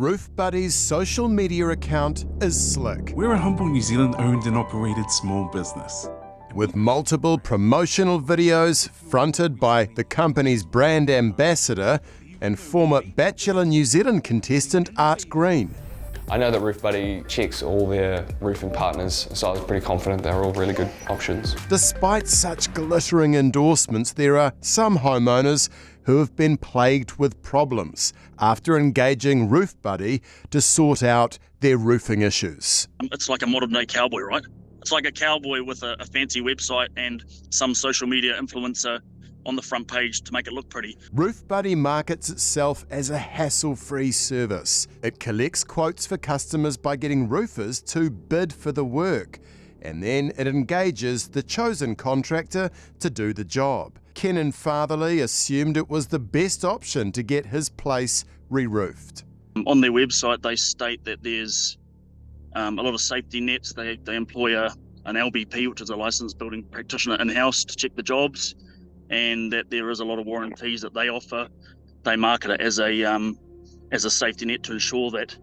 Roofbuddy's social media account is slick, We're a humble New Zealand owned and operated small business. with multiple promotional videos fronted by the company's brand ambassador and former Bachelor New Zealand contestant Art Green. I know that Roofbuddy checks all their roofing partners, so I was pretty confident they were all really good options. Despite such glittering endorsements, there are some homeowners who have been plagued with problems after engaging Roofbuddy to sort out their roofing issues. It's like a modern day cowboy, right? It's like a cowboy with a fancy website and some social media influencer on the front page to make it look pretty. Roofbuddy markets itself as a hassle-free service. It collects quotes for customers by getting roofers to bid for the work, and then it engages the chosen contractor to do the job. Ken in Fatherley assumed it was the best option to get his place re-roofed. On their website, they state that there's a lot of safety nets. They employ an LBP, which is a licensed building practitioner in-house, to check the jobs, and that there is a lot of warranties that they offer. They market it as a safety net to ensure that,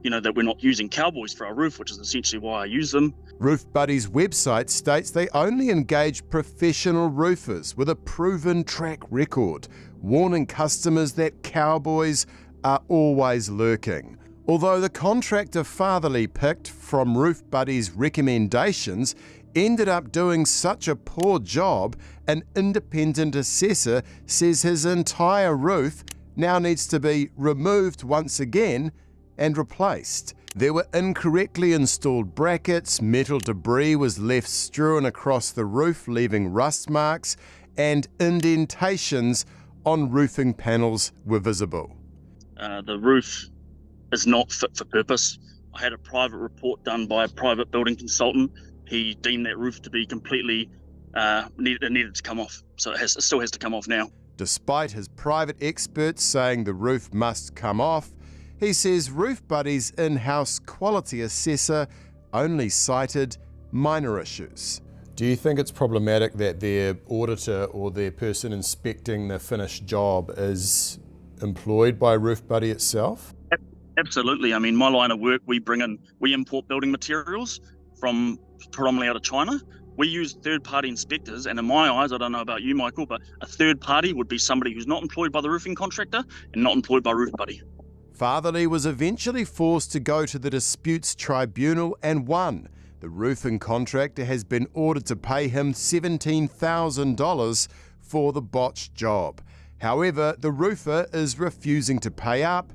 that we're not using cowboys for our roof, which is essentially why I use them. Roofbuddy's website states they only engage professional roofers with a proven track record, warning customers that cowboys are always lurking. Although the contractor Fatherley picked from Roofbuddy's recommendations ended up doing such a poor job, an independent assessor says his entire roof now needs to be removed once again and replaced. There were incorrectly installed brackets, metal debris was left strewn across the roof, leaving rust marks, and indentations on roofing panels were visible. The roof is not fit for purpose. I had a private report done by a private building consultant. He deemed that roof to be completely needed to come off. So it still has to come off now. Despite his private experts saying the roof must come off, he says Roofbuddy's in-house quality assessor only cited minor issues. Do you think it's problematic that their auditor or their person inspecting the finished job is employed by Roofbuddy itself? Absolutely. I mean, my line of work, we import building materials from predominantly out of China. We use third-party inspectors, and in my eyes, I don't know about you, Michael, but a third party would be somebody who's not employed by the roofing contractor and not employed by Roofbuddy. Fatherley was eventually forced to go to the disputes tribunal and won. The roofing contractor has been ordered to pay him $17,000 for the botched job. However, the roofer is refusing to pay up,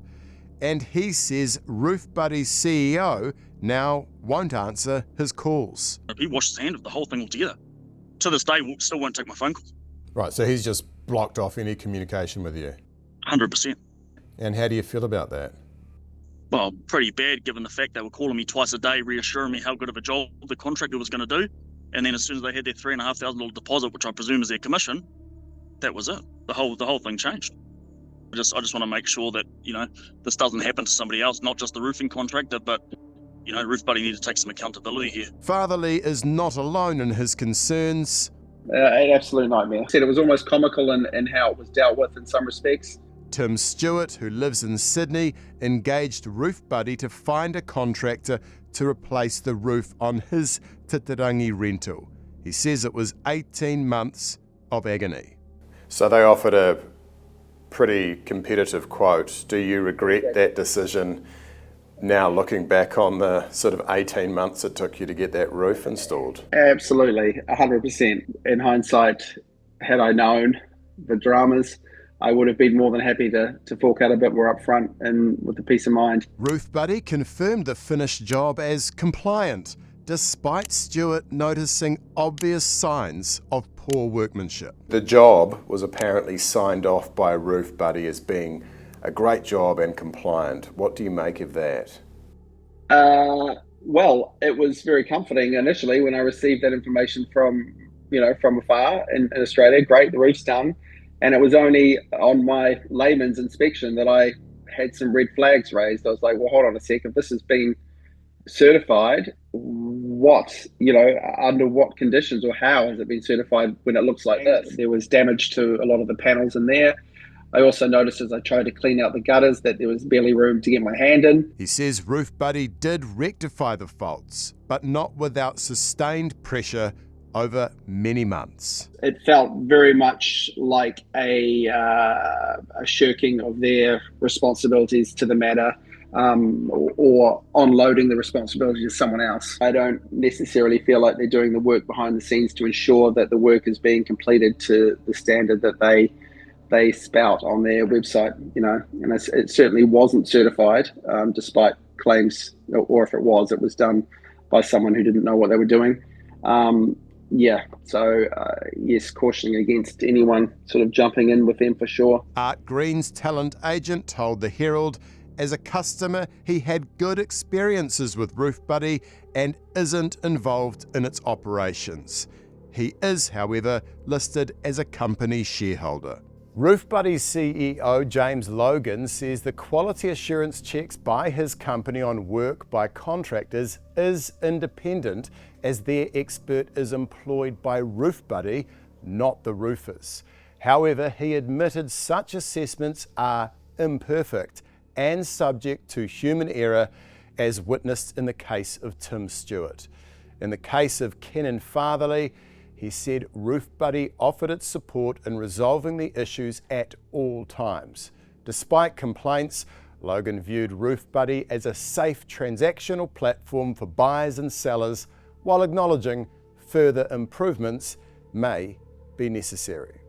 and he says Roofbuddy's CEO now won't answer his calls. He washed his hand of the whole thing altogether. To this day, still won't take my phone calls. Right, so he's just blocked off any communication with you. 100%. And how do you feel about that? Well, pretty bad, given the fact they were calling me twice a day, reassuring me how good of a job the contractor was going to do. And then as soon as they had their $3,500 deposit, which I presume is their commission, that was it. The whole thing changed. I just want to make sure that, this doesn't happen to somebody else, not just the roofing contractor, but, Roofbuddy needs to take some accountability here. Fatherley is not alone in his concerns. An absolute nightmare. I said it was almost comical in how it was dealt with in some respects. Tim Stewart, who lives in Sydney, engaged Roofbuddy to find a contractor to replace the roof on his Titirangi rental. He says it was 18 months of agony. So they offered a pretty competitive quote. Do you regret that decision now, looking back on the sort of 18 months it took you to get that roof installed? Absolutely, 100%. In hindsight, had I known the dramas, I would have been more than happy to fork out a bit more upfront and with the peace of mind. Roofbuddy confirmed the finished job as compliant, despite Stewart noticing obvious signs of poor workmanship. The job was apparently signed off by Roofbuddy as being a great job and compliant. What do you make of that? Well, it was very comforting initially when I received that information from afar in Australia. Great, the roof's done. And it was only on my layman's inspection that I had some red flags raised. I was like, well, hold on a sec. If this has been certified, under what conditions or how has it been certified when it looks like this? There was damage to a lot of the panels in there. I also noticed as I tried to clean out the gutters that there was barely room to get my hand in. He says Roofbuddy did rectify the faults, but not without sustained pressure over many months. It felt very much like a shirking of their responsibilities to the matter, or unloading the responsibility to someone else. I don't necessarily feel like they're doing the work behind the scenes to ensure that the work is being completed to the standard that they spout on their website, and it certainly wasn't certified, despite claims, or if it was done by someone who didn't know what they were doing. Yes, cautioning against anyone sort of jumping in with them for sure. Art Green's talent agent told the Herald, as a customer, he had good experiences with Roofbuddy and isn't involved in its operations. He is, however, listed as a company shareholder. Roofbuddy's CEO, James Logan, says the quality assurance checks by his company on work by contractors is independent, as their expert is employed by Roofbuddy, not the roofers. However, he admitted such assessments are imperfect and subject to human error, as witnessed in the case of Tim Stewart. In the case of Kenan Fatherley, he said Roofbuddy offered its support in resolving the issues at all times. Despite complaints, Logan viewed Roofbuddy as a safe transactional platform for buyers and sellers, while acknowledging further improvements may be necessary.